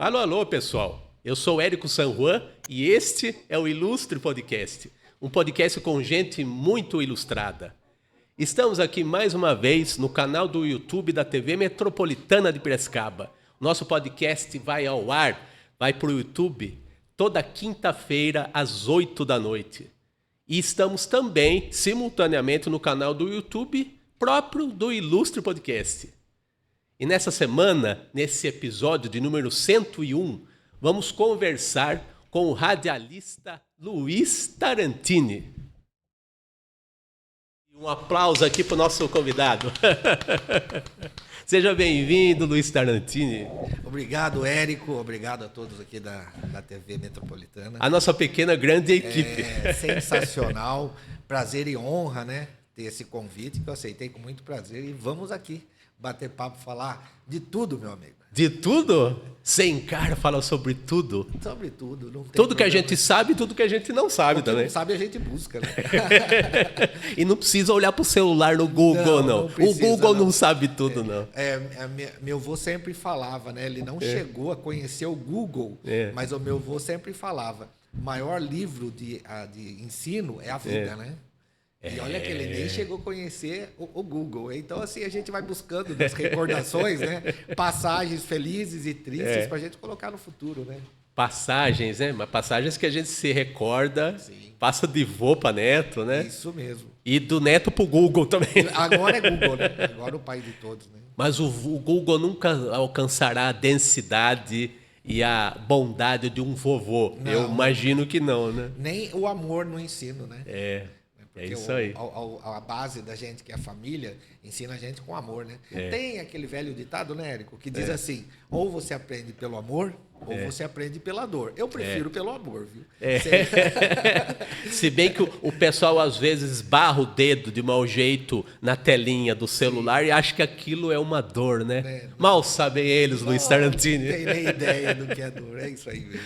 Alô, alô, pessoal. Eu sou Érico San Juan e este é o Ilustre Podcast, um podcast com gente muito ilustrada. Estamos aqui mais uma vez no canal do YouTube da TV Metropolitana de Piracicaba. Nosso podcast vai ao ar, vai para o YouTube toda quinta-feira às 8 da noite. E estamos também simultaneamente no canal do YouTube próprio do Ilustre Podcast. E nessa semana, nesse episódio de número 101, vamos conversar com o radialista Luiz Tarantini. Um aplauso aqui para o nosso convidado. Seja bem-vindo, Luiz Tarantini. Obrigado, Érico. Obrigado a todos aqui da TV Metropolitana. A nossa pequena, grande equipe. É sensacional. Prazer e honra, né? Ter esse convite que eu aceitei com muito prazer. E vamos aqui bater papo, falar de tudo, meu amigo. De tudo? Sem cara, fala sobre tudo. Sobre tudo. Não tem tudo que a problema. gente sabe e tudo que a gente não sabe o que também. não sabe, a gente busca, né? E não precisa olhar pro celular no Google, não. Precisa, o Google não sabe tudo, não. Meu avô sempre falava, né? Ele não chegou a conhecer o Google, mas o meu avô sempre falava, o maior livro de ensino é a vida, né? E olha que ele nem chegou a conhecer o Google. Então, assim, a gente vai buscando nas recordações, né? Passagens felizes e tristes para a gente colocar no futuro, né? Passagens, né? Mas passagens que a gente se recorda, Sim. passa de vô para neto, né? Isso mesmo. E do neto pro Google também. Agora é Google, né? Agora é o pai de todos, né? Mas o Google nunca alcançará a densidade e a bondade de um vovô. Não. Eu imagino que não, né? Nem o amor no ensino, né? É isso aí. A base da gente, que é a família, ensina a gente com amor, né? Tem aquele velho ditado, né, Érico, que diz assim, ou você aprende pelo amor, ou você aprende pela dor. Eu prefiro pelo amor, viu? Se bem que o pessoal às vezes esbarra o dedo de mau jeito na telinha do celular e acha que aquilo é uma dor, né? Mal sabem eles, Luiz Tarantini. Não tem nem ideia do que é dor, é isso aí mesmo.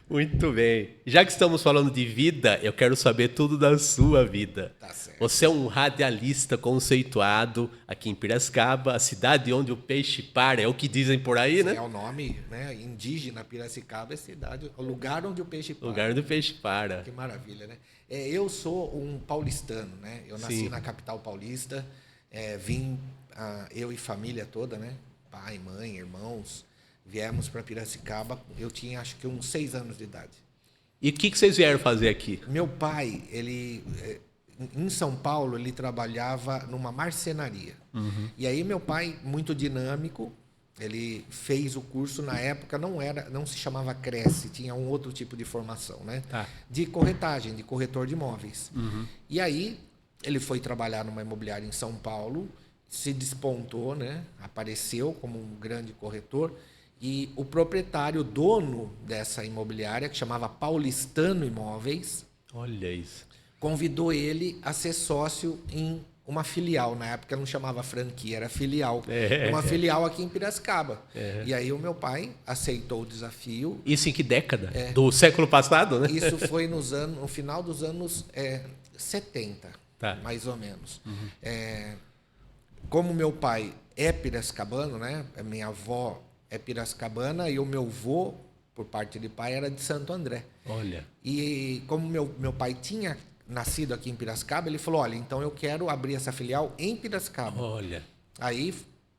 Muito bem. Já que estamos falando de vida, eu quero saber tudo da sua vida. Tá certo. Você é um radialista conceituado aqui em Piracicaba, a cidade onde o peixe para, é o que dizem por aí, né? É o nome, né, indígena. Piracicaba é cidade, o lugar onde o peixe para. Lugar onde o peixe para. Que maravilha, né? Eu sou um paulistano, né? Eu nasci na capital paulista, vim, eu e família toda, né? Pai, mãe, irmãos. Viemos para Piracicaba, eu tinha acho que uns 6 anos de idade. E o que vocês vieram fazer aqui? Meu pai, em São Paulo, ele trabalhava numa marcenaria. E aí meu pai, muito dinâmico, ele fez o curso, na época não se chamava Cresce, tinha um outro tipo de formação, né? De corretagem, de corretor de imóveis. E aí ele foi trabalhar numa imobiliária em São Paulo, se despontou, né? Apareceu como um grande corretor. E o proprietário, dono dessa imobiliária, que chamava Paulistano Imóveis, olha isso, convidou ele a ser sócio em uma filial. Na época não chamava franquia, era filial. Uma filial aqui em Piracicaba. E aí o meu pai aceitou o desafio. Isso em que década? Do século passado, né? Isso foi no final dos anos 70, mais ou menos. Como meu pai é piracicabano, né? Minha avó é piracicabana e o meu avô, por parte de pai, era de Santo André. Olha. E como meu pai tinha nascido aqui em Piracicaba, ele falou, olha, então eu quero abrir essa filial em Piracicaba. Olha. Aí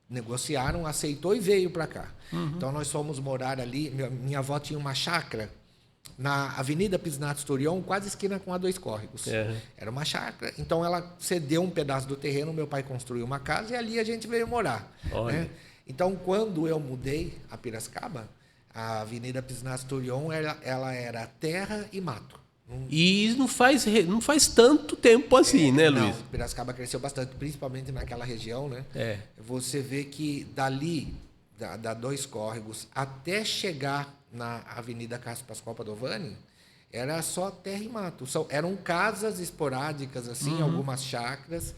negociaram, aceitou e veio para cá. Então nós fomos morar ali, minha avó tinha uma chácara na Avenida Pisnatos Turion, quase esquina com a Dois Córregos. Era uma chácara, então ela cedeu um pedaço do terreno, meu pai construiu uma casa e ali a gente veio morar. Olha. Né? Então, quando eu mudei a Piracicaba, a Avenida Pisnatos Turion, ela era terra e mato. E não faz tanto tempo assim, né, Luiz? Não, Piracicaba cresceu bastante, principalmente naquela região, né? Você vê que dali, da Dois Córregos, até chegar na Avenida Cássio Pascoal Padovani, era só terra e mato. Eram casas esporádicas, assim, algumas chácaras.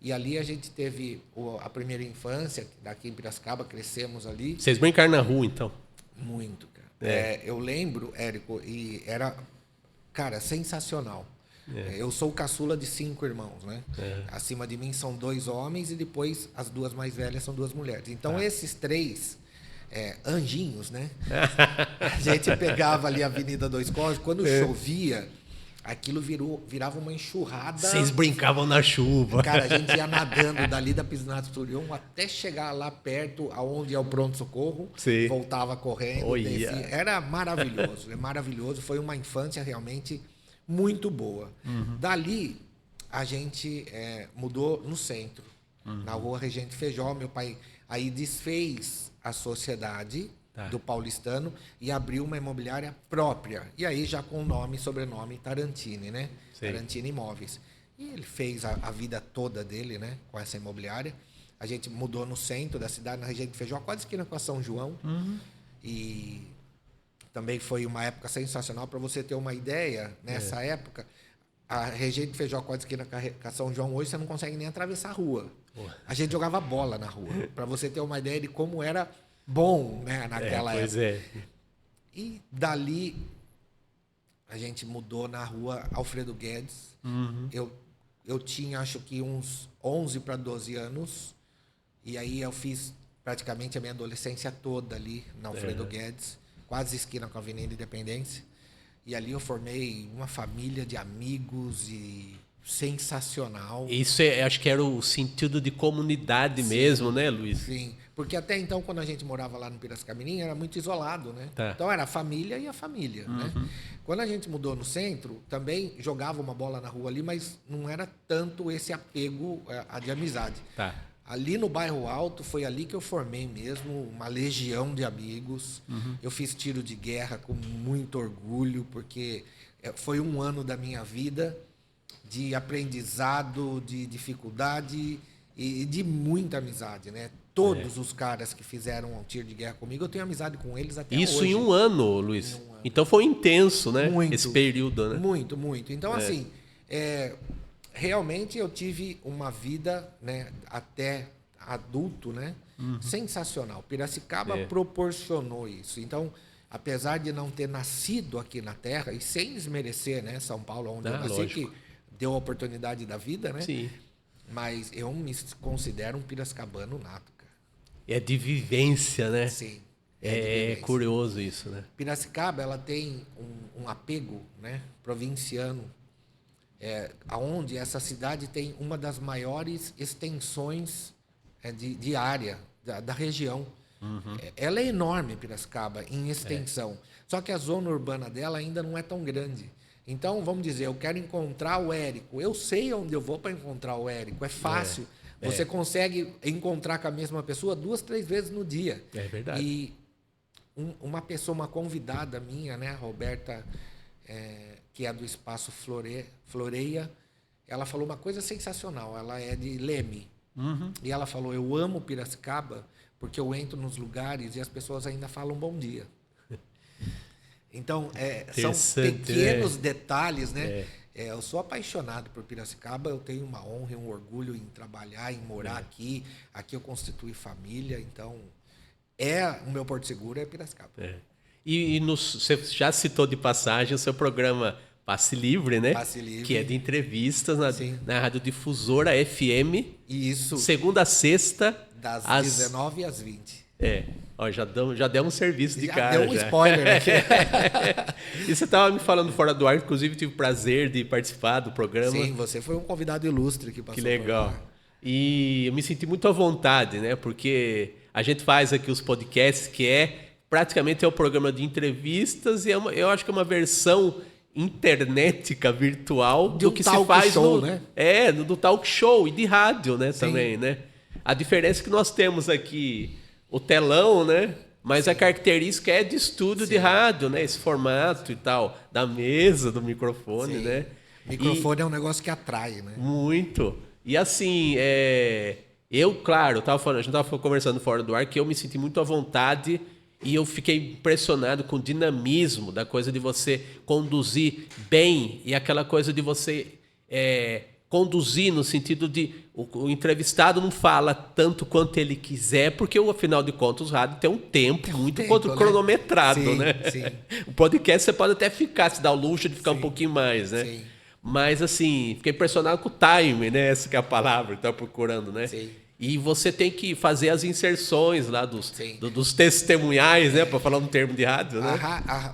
E ali a gente teve a primeira infância, daqui em Piracicaba, crescemos ali. Vocês brincaram na rua, então? Muito, cara. Eu lembro, Érico, e era, cara, sensacional. Eu sou o caçula de 5 irmãos, né? Acima de mim são 2 homens e depois as 2 mais velhas são 2 mulheres. Então, esses 3 anjinhos, né? A gente pegava ali a Avenida Dois Córregos, quando chovia, aquilo virava uma enxurrada. Vocês brincavam na chuva. Cara, a gente ia nadando dali da Piscinato Turion até chegar lá perto, aonde é o pronto-socorro, voltava correndo, descia. Era maravilhoso, maravilhoso. Foi uma infância realmente muito boa. Dali, a gente mudou no centro, na rua Regente Feijó. Meu pai aí desfez a sociedade do paulistano e abriu uma imobiliária própria. E aí já com o nome e sobrenome Tarantini, né? Sim. Tarantini Imóveis. E ele fez a vida toda dele, né? Com essa imobiliária. A gente mudou no centro da cidade, na Regente Feijó, quase esquina com a São João. E também foi uma época sensacional. Para você ter uma ideia, nessa época, a Regente Feijó, quase esquina com a São João, hoje você não consegue nem atravessar a rua. A gente jogava bola na rua. Para você ter uma ideia de como era bom, né, naquela época. E dali a gente mudou na rua Alfredo Guedes. Eu tinha, acho que uns 11 para 12 anos. E aí eu fiz praticamente a minha adolescência toda ali na Alfredo Guedes, quase esquina com a Avenida Independência. E ali eu formei uma família de amigos e sensacional. Isso acho que era o sentido de comunidade mesmo, né, Luiz? Sim, porque até então, quando a gente morava lá no Piracicamirim, era muito isolado, né? Então era a família e a família, né? Quando a gente mudou no centro, também jogava uma bola na rua ali, mas não era tanto esse apego de amizade. Ali no Bairro Alto, foi ali que eu formei mesmo uma legião de amigos. Eu fiz tiro de guerra com muito orgulho, porque foi um ano da minha vida de aprendizado, de dificuldade e de muita amizade, né? Todos os caras que fizeram um tiro de guerra comigo, eu tenho amizade com eles até hoje. Isso em um ano, Luiz? Em um ano. Então foi intenso, né? Muito, esse período, né? Muito, muito. Então, assim, realmente eu tive uma vida, né, até adulto, né? Sensacional. Piracicaba proporcionou isso. Então, apesar de não ter nascido aqui na terra, e sem desmerecer, né, São Paulo, onde eu nasci, lógico, que deu a oportunidade da vida, né? Sim. Mas eu me considero um piracicabano nato, cara. É de vivência, né? Sim. É curioso isso, né? Piracicaba, ela tem um apego, né, provinciano, onde essa cidade tem uma das maiores extensões de área da região. Ela é enorme, Piracicaba, em extensão. Só que a zona urbana dela ainda não é tão grande. Então, vamos dizer, eu quero encontrar o Érico. Eu sei onde eu vou para encontrar o Érico. É fácil. Você consegue encontrar com a mesma pessoa 2, 3 vezes no dia. É verdade. E uma pessoa, uma convidada minha, né, a Roberta, que é do Espaço Floreia, ela falou uma coisa sensacional. Ela é de Leme. E ela falou, eu amo Piracicaba porque eu entro nos lugares e as pessoas ainda falam bom dia. Então, são pequenos detalhes, né? Eu sou apaixonado por Piracicaba, eu tenho uma honra e um orgulho em trabalhar, em morar aqui. Aqui eu constituí família, então o meu porto seguro é Piracicaba. E você já citou de passagem o seu programa Passe Livre, né? Passe Livre. Que é de entrevistas na Radiodifusora FM. Isso. Segunda a sexta. Das 19 às 20. Ó, já demos um serviço de cara. Já deu um spoiler, né? E você estava me falando fora do ar, inclusive tive o prazer de participar do programa. Sim, você foi um convidado ilustre que passou. Que legal. E eu me senti muito à vontade, né? Porque a gente faz aqui os podcasts, que praticamente o programa de entrevistas, e eu acho que é uma versão internética, virtual do que se faz show, né? do talk show e de rádio, né? Também, né? A diferença é que nós temos aqui o telão, né? Mas a característica é de estúdio de rádio, né? Esse formato e tal, da mesa, do microfone, né? Microfone é um negócio que atrai, né? Muito. E assim, claro, a gente estava conversando fora do ar, que eu me senti muito à vontade e eu fiquei impressionado com o dinamismo da coisa de você conduzir bem e aquela coisa de você conduzir no sentido de o entrevistado não fala tanto quanto ele quiser, porque afinal de contas o rádio tem um tempo muito cronometrado, né? Sim. O podcast você pode até se dar o luxo de ficar um pouquinho mais, né? Sim. Mas assim, fiquei impressionado com o time, né? Essa que é a palavra que eu estava procurando, né? Sim. E você tem que fazer as inserções lá dos testemunhais, né? Para falar um termo de rádio, né?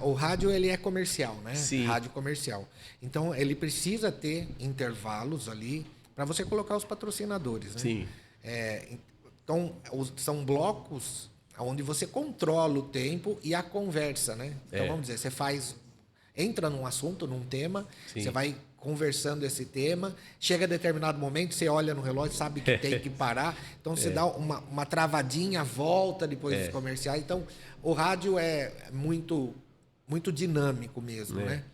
O rádio ele é comercial, né? Sim. Rádio comercial. Então, ele precisa ter intervalos ali para você colocar os patrocinadores, né? Sim. Então, são blocos onde você controla o tempo e a conversa, né? Então, vamos dizer, você entra num assunto, num tema, Sim. você vai conversando esse tema, chega a determinado momento, você olha no relógio, sabe que tem que parar, então você dá uma travadinha, volta depois dos comerciais. Então, o rádio é muito, muito dinâmico mesmo, né?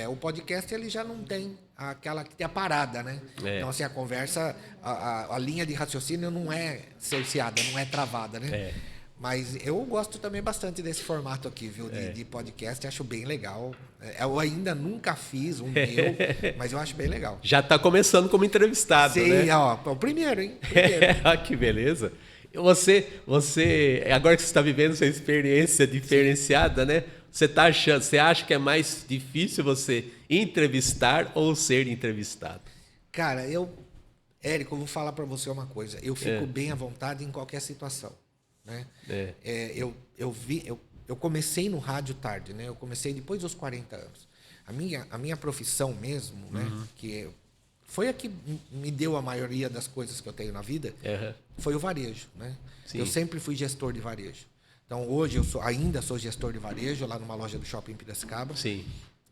O podcast ele já não tem aquela que tem a parada, né? Então, assim, a conversa, a linha de raciocínio não é cerceada, não é travada, né? Mas eu gosto também bastante desse formato aqui, viu? De podcast, acho bem legal. Eu ainda nunca fiz um meu, mas eu acho bem legal. Já está começando como entrevistado, né? Sim, ó, o primeiro, hein? Primeiro. Que beleza. Você, agora que você está vivendo essa experiência diferenciada, né? Você acha que é mais difícil você entrevistar ou ser entrevistado? Cara, Érico, eu vou falar para você uma coisa. Eu fico bem à vontade em qualquer situação, né? Eu comecei no rádio tarde, né? Eu comecei depois dos 40 anos. A minha profissão mesmo, né? Que foi a que me deu a maioria das coisas que eu tenho na vida, foi o varejo, né? Sim. Eu sempre fui gestor de varejo. Então, hoje, ainda sou gestor de varejo, lá numa loja do Shopping Piracicaba. Sim.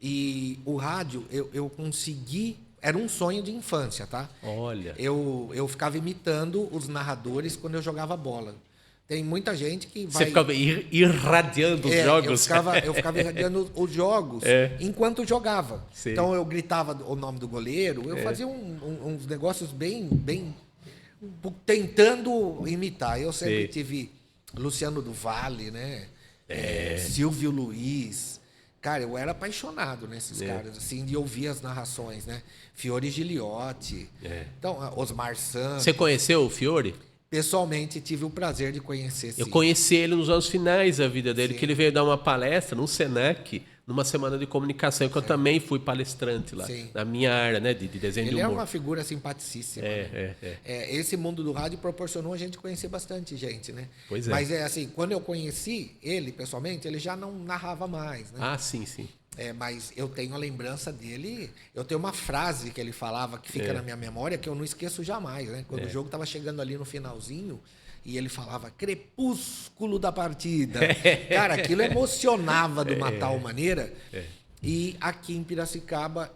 E o rádio, eu consegui... Era um sonho de infância, tá? Olha. Eu ficava imitando os narradores quando eu jogava bola. Tem muita gente que vai... Você ficava irradiando os jogos? Eu ficava irradiando os jogos enquanto jogava. Sim. Então, eu gritava o nome do goleiro, eu fazia uns negócios bem tentando imitar. Eu sempre tive Luciano do Vale, né? Silvio Luiz. Cara, eu era apaixonado nesses caras, assim, de ouvir as narrações, né? Fiore Giliotti. Então, Osmar Santos. Você conheceu o Fiore? Pessoalmente, tive o prazer de conhecer, sim. Eu conheci ele nos anos finais da vida dele, Sim. que ele veio dar uma palestra no Senac, numa semana de comunicação, que eu também fui palestrante lá, Sim. na minha área, né, de desenho de Ele humor. é uma figura simpaticíssima. Né? Esse mundo do rádio proporcionou a gente conhecer bastante gente, né? Pois é. Mas assim, quando eu conheci ele pessoalmente, ele já não narrava mais, né? Ah, sim. Mas eu tenho a lembrança dele, eu tenho uma frase que ele falava que fica na minha memória, que eu não esqueço jamais, né? Quando o jogo estava chegando ali no finalzinho, e ele falava crepúsculo da partida. Cara, aquilo emocionava de uma tal maneira. E aqui em Piracicaba,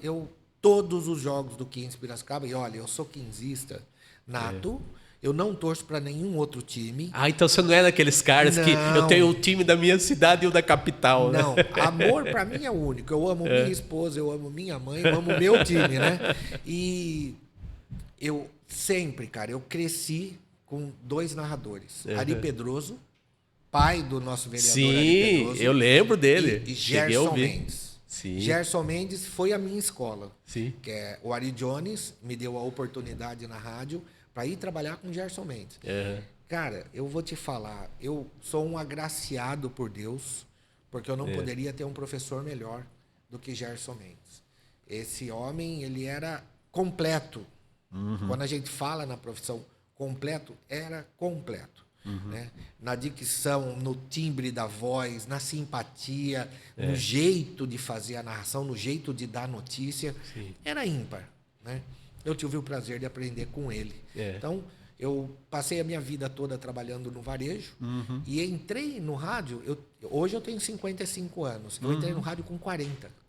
todos os jogos do 15 Piracicaba, e olha, eu sou quinzista nato, eu não torço para nenhum outro time. Ah, então você não é daqueles caras que eu tenho o time da minha cidade e o da capital, né? Não, amor para mim é único. Eu amo minha esposa, eu amo minha mãe, eu amo meu time, né? E eu sempre, cara, eu cresci com 2 narradores. Ari Pedroso, pai do nosso vereador Ari Pedroso. Sim, eu lembro dele. E Cheguei a Gerson ouvir. Mendes. Sim. Gerson Mendes foi a minha escola. Sim. Que é o Ari Jones me deu a oportunidade na rádio para ir trabalhar com Gerson Mendes. Cara, eu vou te falar, eu sou um agraciado por Deus, porque eu não poderia ter um professor melhor do que Gerson Mendes. Esse homem, ele era completo. Quando a gente fala na profissão completo, era completo. Né? Na dicção, no timbre da voz, na simpatia, no jeito de fazer a narração, no jeito de dar notícia, era ímpar. Né? Eu tive o prazer de aprender com ele. Então, eu passei a minha vida toda trabalhando no varejo e entrei no rádio. Hoje eu tenho 55 anos. Eu entrei no rádio com 40.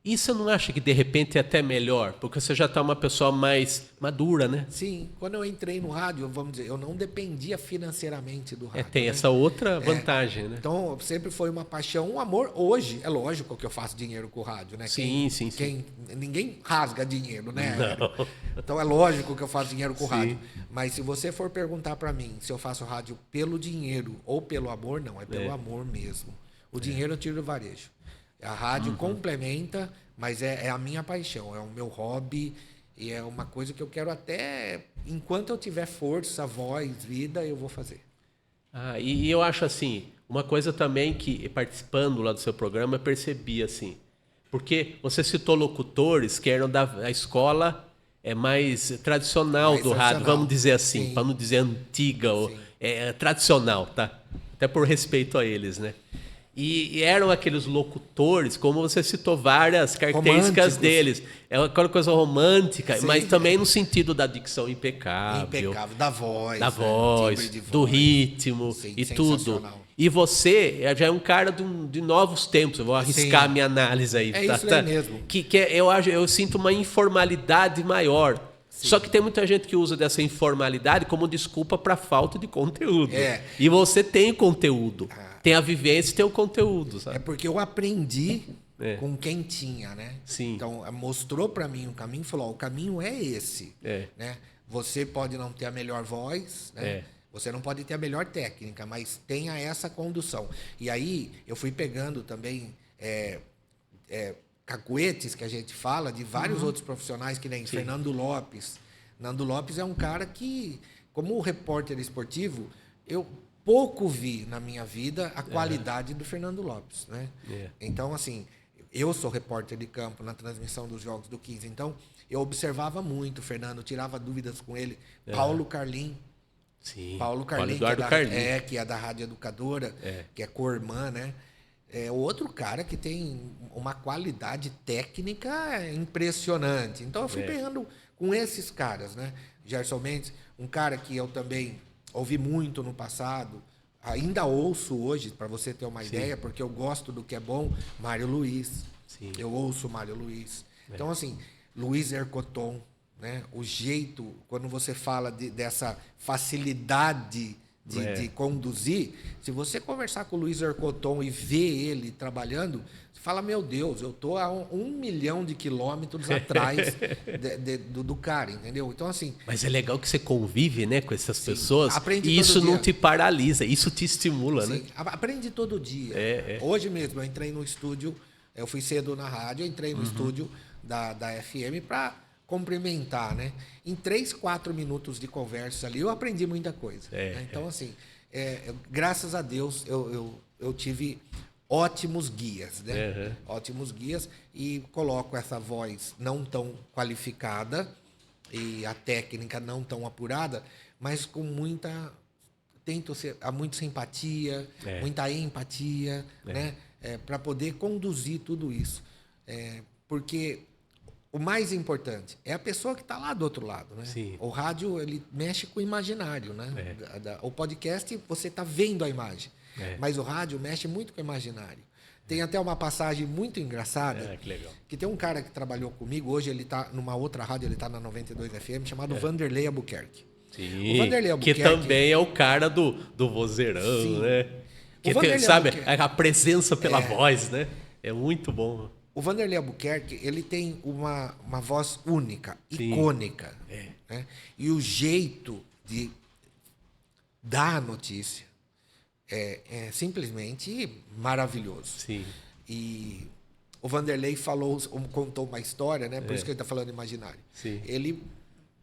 E você não acha que de repente é até melhor? Porque você já está uma pessoa mais madura, né? Sim, quando eu entrei no rádio, vamos dizer, eu não dependia financeiramente do rádio. Tem né? essa outra vantagem, né? Então, sempre foi uma paixão, um amor. Hoje, é lógico que eu faço dinheiro com o rádio, né? Sim. Ninguém rasga dinheiro, né? Não. Então, é lógico que eu faço dinheiro com o rádio. Mas se você for perguntar para mim se eu faço rádio pelo dinheiro ou pelo amor, não, é pelo amor mesmo. O dinheiro eu tiro do varejo. A rádio complementa, mas é a minha paixão, é o meu hobby e é uma coisa que eu quero até, enquanto eu tiver força, voz, vida, eu vou fazer. E eu acho assim, uma coisa também que, participando lá do seu programa, eu percebi assim, porque você citou locutores que eram da escola é mais tradicional Mais do rádio, tradicional. vamos dizer assim, Sim. para não dizer antiga, ou, Sim. tradicional, tá? Até por respeito a eles, né? E eram aqueles locutores, como você citou, várias características Românticos. deles. É aquela coisa romântica, Sim. mas também no sentido da dicção impecável. Impecável. Da voz. Da né? voz, Timbre de do voz. ritmo Sim, e tudo. sensacional. E você já é um cara de novos tempos. Eu vou arriscar Sim. a minha análise aí. É isso aí mesmo. Eu sinto uma informalidade maior. Sim. Só que tem muita gente que usa dessa informalidade como desculpa para falta de conteúdo. É. E você tem conteúdo. Tem a vivência e tem o conteúdo. Sabe? É porque eu aprendi É. com quem tinha, né? Sim. Então, mostrou para mim o caminho, falou, ó, o caminho é esse, É. né? Você pode não ter a melhor voz, né? É. Você não pode ter a melhor técnica, mas tenha essa condução. E aí, eu fui pegando também cacuetes, que a gente fala, de vários outros profissionais, que nem Fernando Lopes. Nando Lopes é um cara que, como repórter esportivo, eu pouco vi na minha vida a qualidade do Fernando Lopes, né? É. Então, assim, eu sou repórter de campo na transmissão dos jogos do 15, então eu observava muito o Fernando, tirava dúvidas com ele. Paulo Carlim, Sim. Paulo Carlim, Eduardo Carlim. que é da Rádio Educadora, É. que é co-irmã, né? É outro cara que tem uma qualidade técnica impressionante. Então eu fui pegando com esses caras, né? Gerson Mendes, um cara que eu também ouvi muito no passado, ainda ouço hoje, para você ter uma ideia, porque eu gosto do que é bom, Mário Luiz. Sim. Eu ouço Mário Luiz. Então, assim, Luiz Ercoton, né? O jeito, quando você fala dessa facilidade de conduzir, se você conversar com o Luiz Ercoton e ver ele trabalhando, você fala, meu Deus, eu estou a 1 milhão de quilômetros atrás do cara, entendeu? Então, assim... Mas é legal que você convive, né, com essas pessoas Aprende e todo isso não dia. te paralisa, isso te estimula, né? Sim, aprende todo dia. Hoje mesmo eu entrei no estúdio, eu fui cedo na rádio, eu entrei no estúdio da FM para cumprimentar, né? Em 3, 4 minutos de conversa ali, eu aprendi muita coisa. Né? Então, assim, graças a Deus, eu tive ótimos guias, né? Ótimos guias, e coloco essa voz não tão qualificada e a técnica não tão apurada, mas com muita... Tento a muita simpatia, muita empatia, né? Para poder conduzir tudo isso. Porque o mais importante é a pessoa que está lá do outro lado, né? Sim. O rádio, ele mexe com o imaginário, né? O podcast, você está vendo a imagem. Mas o rádio mexe muito com o imaginário. Tem até uma passagem muito engraçada. Que legal. Que tem um cara que trabalhou comigo, hoje ele está numa outra rádio, ele está na 92 FM, chamado Vanderlei Albuquerque. Sim, O Vanderlei Albuquerque, que também é o cara do vozeirão, Sim. né? Que O Vanderlei sabe, Albuquerque. a presença pela voz, né? É muito bom. O Vanderlei Albuquerque, ele tem uma voz única, Sim. icônica. Né? E o jeito de dar a notícia é simplesmente maravilhoso. Sim. E o Vanderlei contou uma história, né? Por isso que ele está falando imaginário. Sim. Ele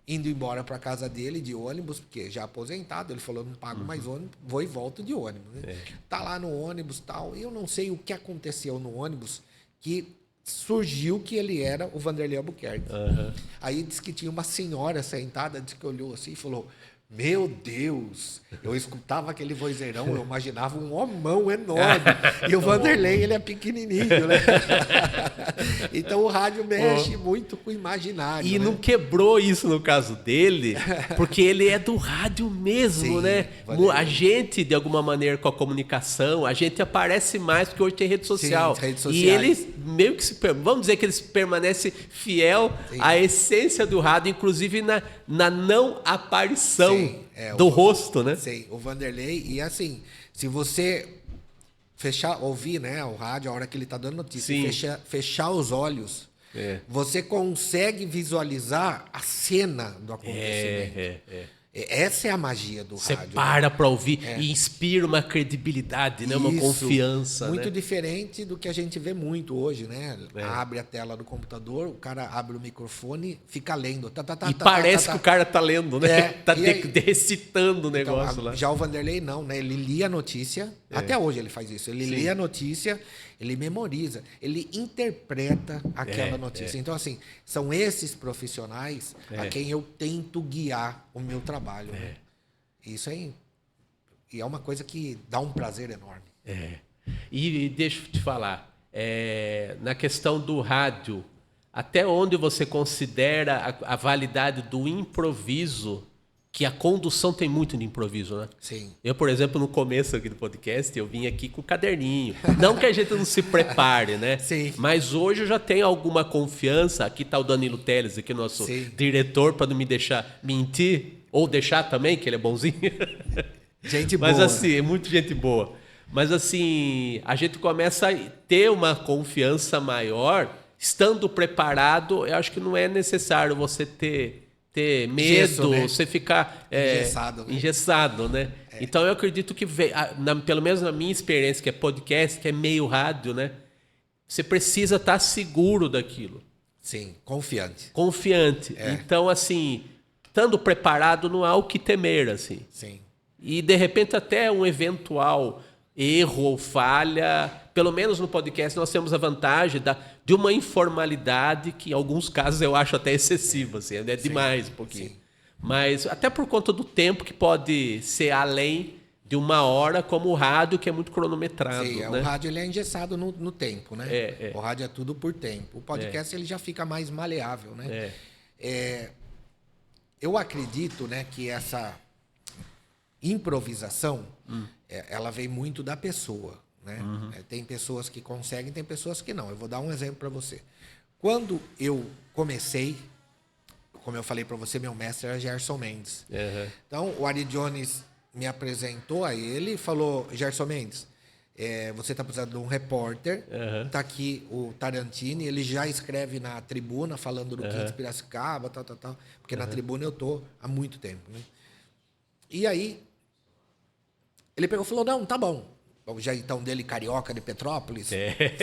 indo embora para casa dele de ônibus, porque já aposentado, ele falou, não pago mais ônibus, vou e volto de ônibus. Né? Tá lá no ônibus e tal, e eu não sei o que aconteceu no ônibus, que surgiu que ele era o Vanderlei Albuquerque. Aí disse que tinha uma senhora sentada, disse que olhou assim e falou, meu Deus, eu escutava aquele vozeirão, eu imaginava um homão enorme. E o Vanderlei, ele é pequenininho, né? Então o rádio mexe muito com o imaginário. E né? não quebrou isso no caso dele, porque ele é do rádio mesmo, Sim, né? Vanderlei. A gente, de alguma maneira, com a comunicação, a gente aparece mais, porque hoje tem rede social. redes E sociais. ele meio que vamos dizer que ele permanece fiel Sim. à essência do rádio, inclusive na não aparição Sim, do rosto, né? Sim, o Vanderlei. E assim, se você ouvir, né, o rádio, a hora que ele está dando notícia, Sim. e fechar os olhos, você consegue visualizar a cena do acontecimento. Essa é a magia do Você rádio. para ouvir e inspira uma credibilidade, né? Uma Isso, confiança, muito né? diferente do que a gente vê muito hoje, né? Abre a tela do computador, o cara abre o microfone, fica lendo. E parece que o cara tá lendo, né? Tá E aí- recitando o Então, negócio lá. já o Vanderlei não, né? Ele lia a notícia, Até hoje ele faz isso. Ele Sim. lê a notícia, ele memoriza, ele interpreta aquela notícia. Então, assim, são esses profissionais a quem eu tento guiar o meu trabalho. Né? Isso aí. E é uma coisa que dá um prazer enorme. E deixa eu te falar, na questão do rádio, até onde você considera a validade do improviso, que a condução tem muito de improviso, né? Sim. Eu, por exemplo, no começo aqui do podcast, eu vim aqui com o caderninho. Não que a gente não se prepare, né? Sim. Mas hoje eu já tenho alguma confiança. Aqui está o Danilo Teles, aqui nosso diretor, para não me deixar mentir, ou deixar também, que ele é bonzinho. Gente boa. Mas assim, é muito gente boa. Mas assim, a gente começa a ter uma confiança maior, estando preparado. Eu acho que não é necessário você ter medo, Gesso, né? você ficar engessado, né? Então eu acredito que, pelo menos na minha experiência, que é podcast, que é meio rádio, né? Você precisa estar seguro daquilo. Sim, confiante. Confiante. Então, assim, estando preparado, não há o que temer, assim. Sim. E, de repente, até um eventual erro ou falha, pelo menos no podcast nós temos a vantagem de uma informalidade que, em alguns casos, eu acho até excessiva, assim, é demais um pouquinho. Sim. Mas até por conta do tempo que pode ser além de uma hora, como o rádio, que é muito cronometrado. Sim, né? O rádio ele é engessado no tempo, né? O rádio é tudo por tempo. O podcast ele já fica mais maleável, né? Eu acredito, né, que essa improvisação ela vem muito da pessoa, né? Tem pessoas que conseguem, tem pessoas que não. Eu vou dar um exemplo para você. Quando eu comecei, como eu falei para você, meu mestre era Gerson Mendes. Então o Ari Jones me apresentou a ele e falou: Gerson Mendes, você está precisando de um repórter. Está aqui o Tarantini, ele já escreve na Tribuna falando do 15 Piracicaba, tal. Porque na Tribuna eu tô há muito tempo, né? E aí ele pegou e falou: não, tá bom. O jeitão dele, carioca de Petrópolis,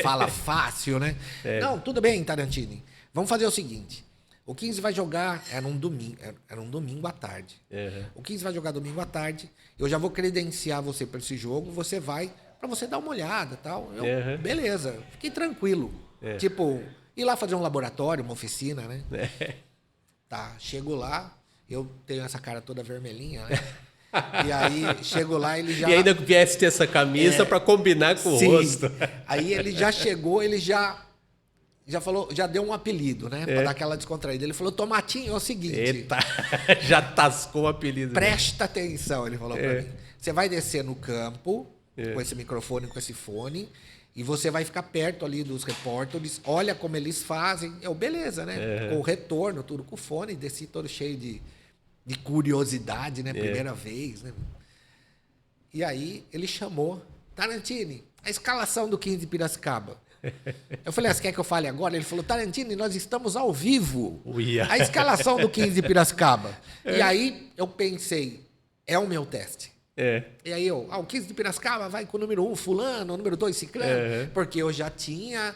fala fácil, né? Não, tudo bem, Tarantini. Vamos fazer o seguinte: o 15 vai jogar, era um domingo à tarde. O 15 vai jogar domingo à tarde, eu já vou credenciar você para esse jogo, você vai para você dar uma olhada, tal. Beleza, fiquei tranquilo. Tipo, ir lá fazer um laboratório, uma oficina, né? Tá, chego lá, eu tenho essa cara toda vermelhinha, né? E aí, chego lá, ele já... E ainda veste essa camisa para combinar com o rosto. Aí ele já chegou, ele já falou, já deu um apelido, né? Para dar aquela descontraída. Ele falou: Tomatinho, é o seguinte... Eita, já tascou o apelido. Presta atenção, ele falou para mim. Você vai descer no campo, com esse microfone, com esse fone, e você vai ficar perto ali dos repórteres, olha como eles fazem. Eu, beleza, né? Com o retorno, tudo com o fone, desci todo cheio de curiosidade, né? Primeira vez, né? E aí ele chamou: Tarantini, a escalação do 15 de Piracicaba. Eu falei: você quer que eu fale agora? Ele falou: Tarantini, nós estamos ao vivo. A escalação do 15 de Piracicaba. E aí eu pensei: é o meu teste. E aí o 15 de Piracicaba vai com o número 1 fulano, o número 2 ciclano. Porque eu já tinha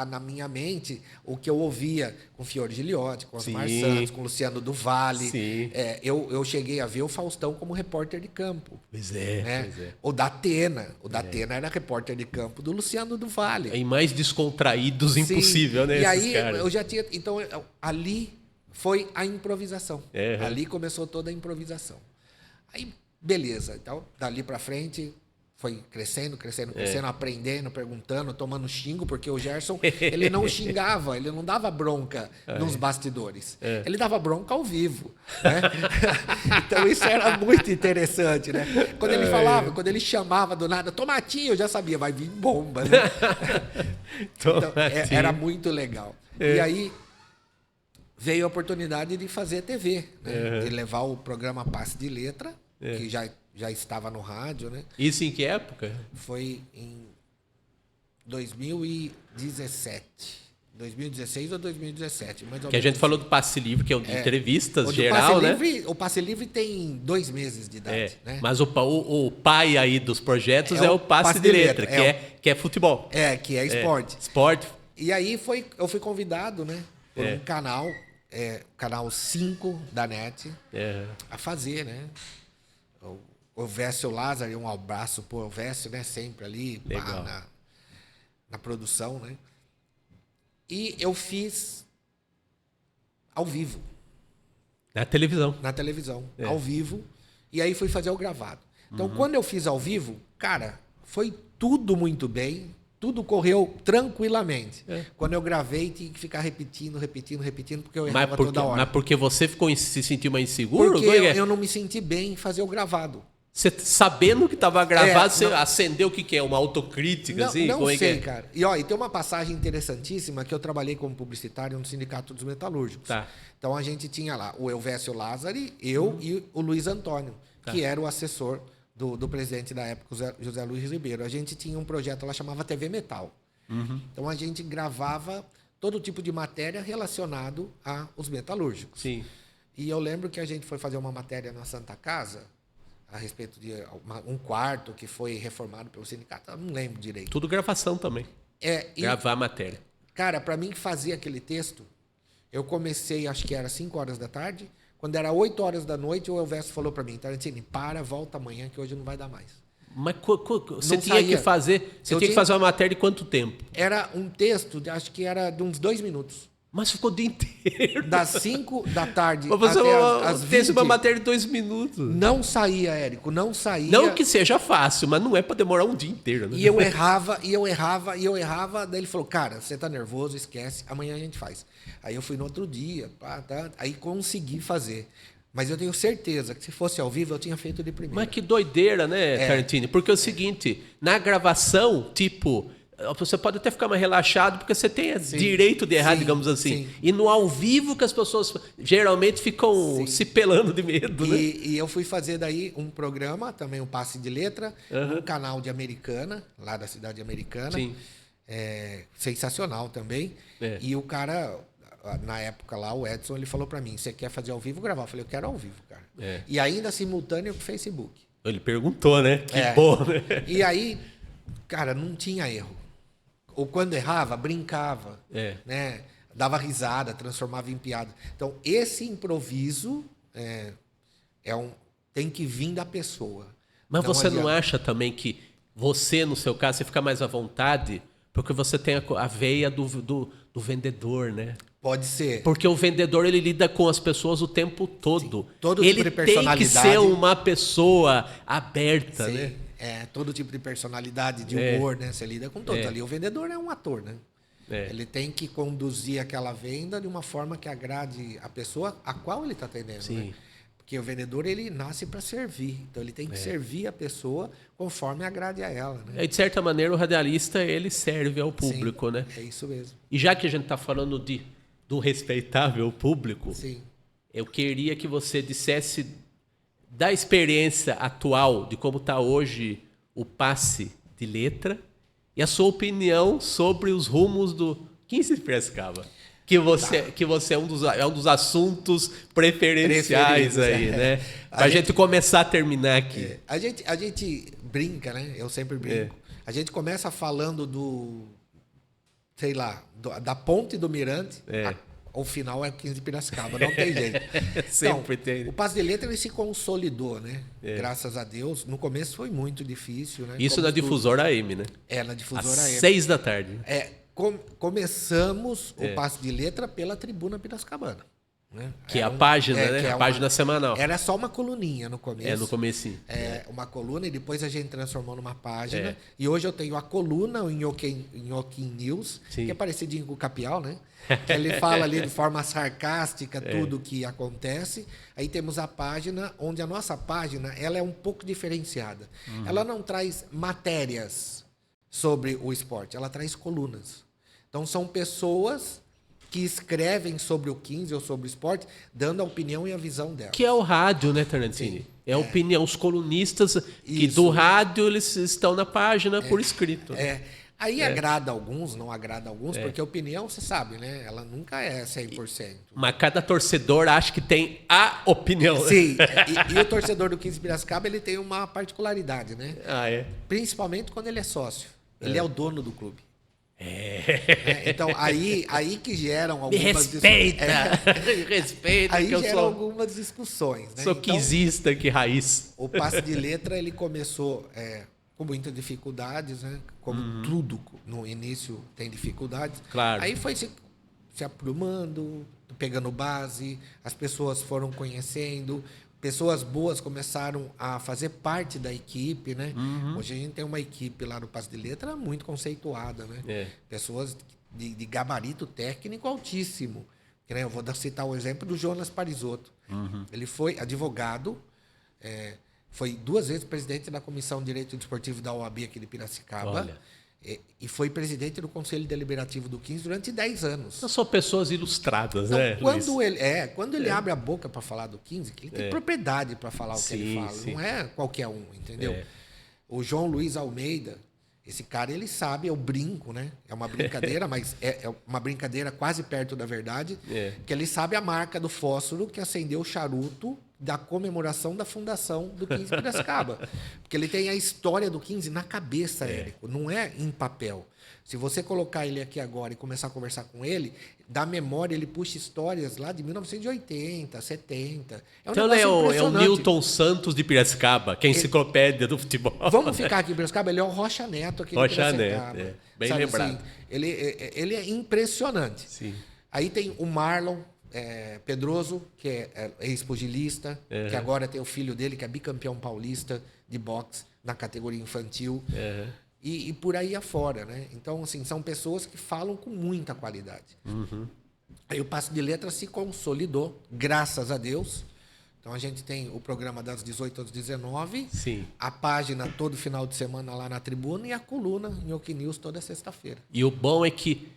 na minha mente o que eu ouvia com Fiore Giliotti, com Osmar Santos, com Luciano do Vale. Eu cheguei a ver o Faustão como repórter de campo. Pois é, né? pois é. O Datena. O Datena era repórter de campo do Luciano do Vale. E mais descontraídos impossível, né? E aí eu já tinha... Então, ali foi a improvisação. Ali começou toda a improvisação. Aí, beleza. Então, dali pra frente... Foi crescendo, aprendendo, perguntando, tomando xingo, porque o Gerson, ele não xingava, ele não dava bronca nos bastidores. Ele dava bronca ao vivo. Né? Então, isso era muito interessante, né? Quando ele falava, quando ele chamava do nada, Tomatinho, eu já sabia, vai vir bomba, né? Então, era muito legal. E aí, veio a oportunidade de fazer TV, né? De levar o programa Passe de Letra, que já estava no rádio, né? Isso em que época? Foi em 2017. 2016 ou 2017. Mais ou que a gente falou do Passe Livre, que é o de entrevistas o geral, Passe né? Livre, o Passe Livre tem 2 meses de idade, né? Mas o pai aí dos projetos é o Passe de Letra, que é futebol. Que é esporte. Esporte. E aí eu fui convidado, né? Por um canal, canal 5 da NET, a fazer, né? o Elvésio Lázaro, um abraço pro Elvésio, né? Sempre ali pá, na produção, né? E eu fiz ao vivo. Na televisão. Na televisão, ao vivo. E aí fui fazer o gravado. Então, quando eu fiz ao vivo, cara, foi tudo muito bem. Tudo correu tranquilamente. Quando eu gravei, tinha que ficar repetindo, porque eu errava toda hora. Mas porque você se sentiu mais inseguro? Porque eu não me senti bem em fazer o gravado. Você sabendo que estava gravado, você acendeu o que é? Uma autocrítica? Assim? Não sei, cara. E tem uma passagem interessantíssima que eu trabalhei como publicitário no Sindicato dos Metalúrgicos. Tá. Então a gente tinha lá o Elvésio Lázaro, eu e o Luiz Antônio, que era o assessor do presidente da época, José Luiz Ribeiro. A gente tinha um projeto lá chamava TV Metal. Então a gente gravava todo tipo de matéria relacionado aos metalúrgicos. Sim. E eu lembro que a gente foi fazer uma matéria na Santa Casa a respeito de um quarto que foi reformado pelo sindicato. Eu não lembro direito. Tudo gravação também. Gravar a matéria. Cara, para mim fazer aquele texto, eu comecei, acho que era 5 horas da tarde. Quando era 8 horas da noite, o Elvésio falou para mim, Tarantini, volta amanhã que hoje não vai dar mais. Mas você tinha que fazer uma matéria de quanto tempo? Era um texto, acho que era de uns 2 minutos. Mas ficou o dia inteiro. Das 5 da tarde até às 20. Uma matéria de 2 minutos. Não saía, Érico, não saía. Não que seja fácil, mas não é para demorar um dia inteiro. Né? E eu errava. Daí ele falou, cara, você tá nervoso, esquece, amanhã a gente faz. Aí eu fui no outro dia, aí consegui fazer. Mas eu tenho certeza que se fosse ao vivo, eu tinha feito de primeira. Mas que doideira, né, Tarantini? Porque é o seguinte, na gravação, tipo... Você pode até ficar mais relaxado, porque você tem direito de errar, digamos assim. Sim. E no ao vivo que as pessoas geralmente ficam se pelando de medo, né? E eu fui fazer daí um programa, também um passe de letra, um canal de Americana, lá da cidade americana. Sim. Sensacional também. E o cara, na época lá, o Edson, ele falou para mim, você quer fazer ao vivo ou gravar? Eu falei, eu quero ao vivo, cara. E ainda simultâneo com o Facebook. Ele perguntou, né? Que bom, né? E aí, cara, não tinha erro. Ou quando errava, brincava, né? Dava risada, transformava em piada. Então, esse improviso tem que vir da pessoa. Mas você não acha também que você, no seu caso, você fica mais à vontade porque você tem a veia do vendedor, né? Pode ser. Porque o vendedor, ele lida com as pessoas o tempo todo. Sim. Todo ele tipo de personalidade. Tem que ser uma pessoa aberta, Sim. né? Todo tipo de personalidade, de humor, né? Você lida com todos. Ali o vendedor é um ator, né? Ele tem que conduzir aquela venda de uma forma que agrade a pessoa a qual ele está atendendo. Sim. Né? Porque o vendedor, ele nasce para servir. Então, ele tem que servir a pessoa conforme agrade a ela. Né? De certa maneira, o radialista, ele serve ao público, Sim, né? É isso mesmo. E já que a gente está falando do respeitável público, Sim. Eu queria que você dissesse da experiência atual, de como está hoje o passe de letra, e a sua opinião sobre os rumos do 15 de Piracicaba. Que você é um dos assuntos preferenciais aí, né? Pra gente começar a terminar aqui. A gente brinca, né? Eu sempre brinco. A gente começa falando da ponte do Mirante, o final é 15 de Piracicaba, não tem jeito. Sempre tem. O passe de letra ele se consolidou, né? Graças a Deus. No começo foi muito difícil, né? Isso na Difusora AM, né? Na Difusora AM. Às 6 da tarde. Começamos o passe de letra pela Tribuna Piracicabana. Né? Que é a página, né? A página semanal. Era só uma coluninha no começo. No comecinho. Uma coluna e depois a gente transformou numa página. E hoje eu tenho a coluna, o Nhoquim News, que é parecidinho com o Capial, né? Que ele fala ali de forma sarcástica tudo o que acontece. Aí temos a página, onde a nossa página ela é um pouco diferenciada. Ela não traz matérias sobre o esporte, ela traz colunas. Então são pessoas que escrevem sobre o 15 ou sobre o esporte, dando a opinião e a visão dela. Que é o rádio, né, Tarantini? Sim. É a opinião. Os colunistas que do rádio, eles estão na página por escrito. Aí agrada alguns, não agrada alguns, porque a opinião, você sabe, né? Ela nunca é 100%. Mas cada torcedor acha que tem a opinião. Sim, e o torcedor do 15 Piracicaba, ele tem uma particularidade, né? Ah, é? Principalmente quando ele é sócio. Ele é o dono do clube. Então, aí que geram Me algumas respeita! Me respeita, aí que eu geram sou, algumas discussões, né? sou Então, quizista que raiz. o passe de letra ele começou com muitas dificuldades, né? Como tudo no início tem dificuldades. Claro. Aí foi se aprumando, pegando base, as pessoas foram conhecendo, pessoas boas começaram a fazer parte da equipe, né? Hoje a gente tem uma equipe lá no passe de letra muito conceituada, né? Pessoas de gabarito técnico altíssimo. Eu vou citar o exemplo do Jonas Parisotto. Ele foi advogado, foi 2 vezes presidente da Comissão de Direito Desportivo da OAB aqui de Piracicaba. Olha. E foi presidente do Conselho Deliberativo do 15 durante 10 anos. Então, são pessoas ilustradas, Então, né, Luiz? quando ele abre a boca para falar do 15, que ele tem propriedade para falar o que ele fala. Sim. Não é qualquer um, entendeu? O João Luiz Almeida, esse cara, ele sabe, eu brinco, né? É uma brincadeira, mas é uma brincadeira quase perto da verdade, que ele sabe a marca do fósforo que acendeu o charuto da comemoração da fundação do 15 Piracicaba. Porque ele tem a história do 15 na cabeça, Érico, não é em papel. Se você colocar ele aqui agora e começar a conversar com ele, da memória ele puxa histórias lá de 1980, 70. Então ele é o Newton Santos de Piracicaba, que é a enciclopédia do futebol. Vamos ficar aqui em Piracicaba, ele é o Rocha Neto aqui de Piracicaba. Neto, bem lembrado. Assim, ele é impressionante. Sim. Aí tem o Marlon Pedroso, que é ex-pugilista, que agora tem o filho dele, que é bicampeão paulista de boxe na categoria infantil. E por aí afora, né? Então, assim, são pessoas que falam com muita qualidade. Aí o passe de letra se consolidou, graças a Deus. Então, a gente tem o programa das 18 às 19, Sim. a página todo final de semana lá na Tribuna e a coluna em OK News toda sexta-feira. E o bom é que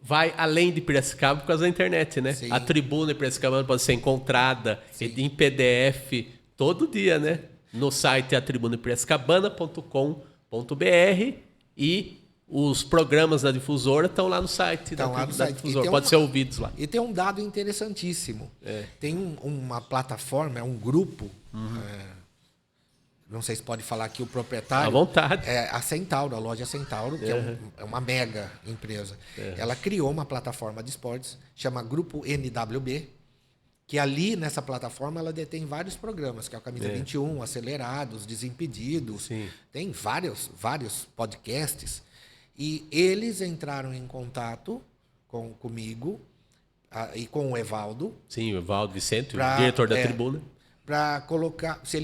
vai além de Piracicaba por causa da internet, né? Sim. A Tribuna de Piracicaba pode ser encontrada em PDF todo dia, né? No site atribunapiracicabana.com.br e os programas da difusora estão lá no site da difusora, pode ser ouvidos lá. E tem um dado interessantíssimo. Tem uma plataforma, um grupo, não sei se pode falar aqui o proprietário. À vontade. A Centauro, a loja Centauro, que é uma mega empresa. Ela criou uma plataforma de esportes, chama Grupo NWB, que ali nessa plataforma ela detém vários programas, que é o Camisa 21, Acelerados, Desimpedidos, tem vários podcasts. E eles entraram em contato comigo e com o Evaldo. Sim, o Evaldo Vicente, o diretor da Tribuna. Para colocar, se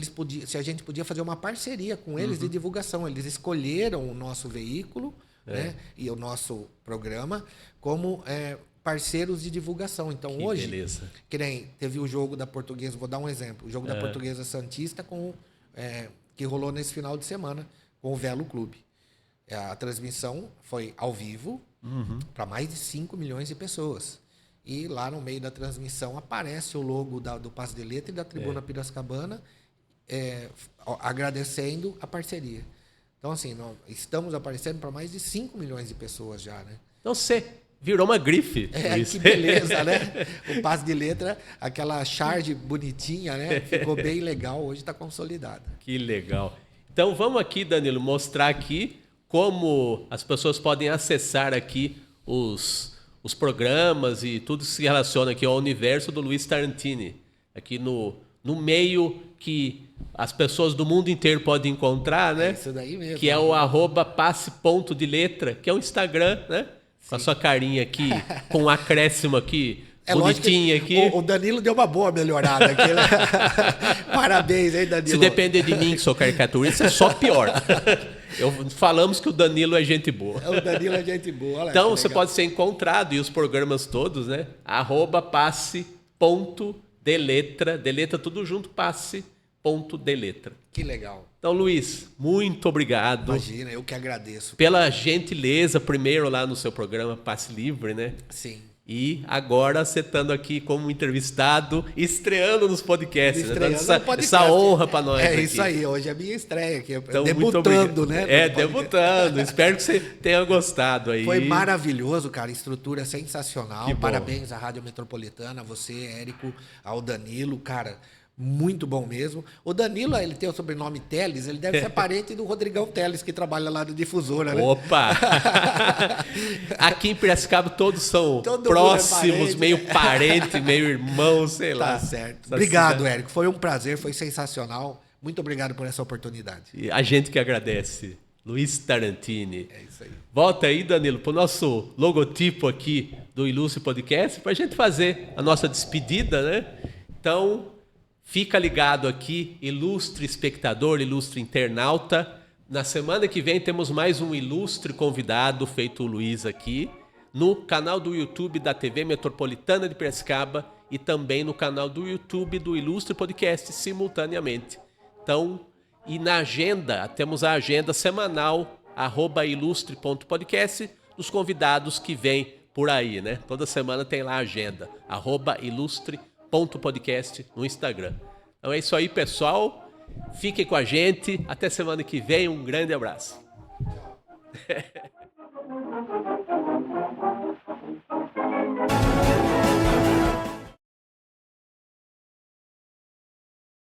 a gente podia fazer uma parceria com eles de divulgação. Eles escolheram o nosso veículo, né, e o nosso programa como parceiros de divulgação. Então, que hoje, beleza. que nem teve o jogo da Portuguesa, vou dar um exemplo, o jogo da Portuguesa Santista que rolou nesse final de semana com o Velo Clube. A transmissão foi ao vivo para mais de 5 milhões de pessoas. E lá no meio da transmissão aparece o logo do Passe de Letra e da Tribuna Piracicabana agradecendo a parceria. Então, assim, nós estamos aparecendo para mais de 5 milhões de pessoas já, né? Então você virou uma grife. Que beleza, né? O Passe de Letra, aquela charge bonitinha, né? Ficou bem legal, hoje está consolidada. Que legal. Então vamos aqui, Danilo, mostrar aqui como as pessoas podem acessar aqui os programas e tudo que se relaciona aqui ao universo do Luiz Tarantini. Aqui no meio que as pessoas do mundo inteiro podem encontrar, né? É isso daí mesmo. Que é o @passe.deletra, que é o Instagram, né? Com a sua carinha aqui, com um acréscimo aqui, bonitinha aqui. O Danilo deu uma boa melhorada aqui, né? Parabéns, hein, Danilo? Se depender de mim, que sou caricaturista, é só pior. Falamos que o Danilo é gente boa. O Danilo é gente boa. Olha, então você pode ser encontrado, e os programas todos, né? @passe.deletra, deletra tudo junto, passe.deletra. Que legal. Então, Luiz, muito obrigado. Imagina, eu que agradeço. Pela gentileza, primeiro lá no seu programa Passe Livre, né? Sim. E agora você estando aqui como entrevistado, estreando nos podcasts. Estreando né? Essa honra para nós. É isso aí, hoje é a minha estreia aqui. Então, debutando, né? Debutando. Espero que você tenha gostado aí. Foi maravilhoso, cara. Estrutura sensacional. Que bom. Parabéns à Rádio Metropolitana, a você, Érico, ao Danilo, cara. Muito bom mesmo. O Danilo, ele tem o sobrenome Teles, ele deve ser parente do Rodrigão Teles, que trabalha lá na Difusora, né? Opa! Aqui em Piracicaba todos são próximos, meio parente, meio irmão, sei lá. Tá certo. Obrigado, Érico. Foi um prazer, foi sensacional. Muito obrigado por essa oportunidade. E a gente que agradece. Luiz Tarantini. É isso aí. Volta aí, Danilo, para o nosso logotipo aqui do Ilustre Podcast, para a gente fazer a nossa despedida, né? Então, fica ligado aqui, ilustre espectador, ilustre internauta. Na semana que vem temos mais um ilustre convidado, feito o Luiz aqui, no canal do YouTube da TV Metropolitana de Piracicaba e também no canal do YouTube do Ilustre Podcast simultaneamente. Então, e na agenda, temos a agenda semanal, @ilustre.podcast, dos convidados que vêm por aí, né? Toda semana tem lá a agenda, @ilustre.podcast no Instagram. Então é isso aí, pessoal. Fiquem com a gente. Até semana que vem. Um grande abraço.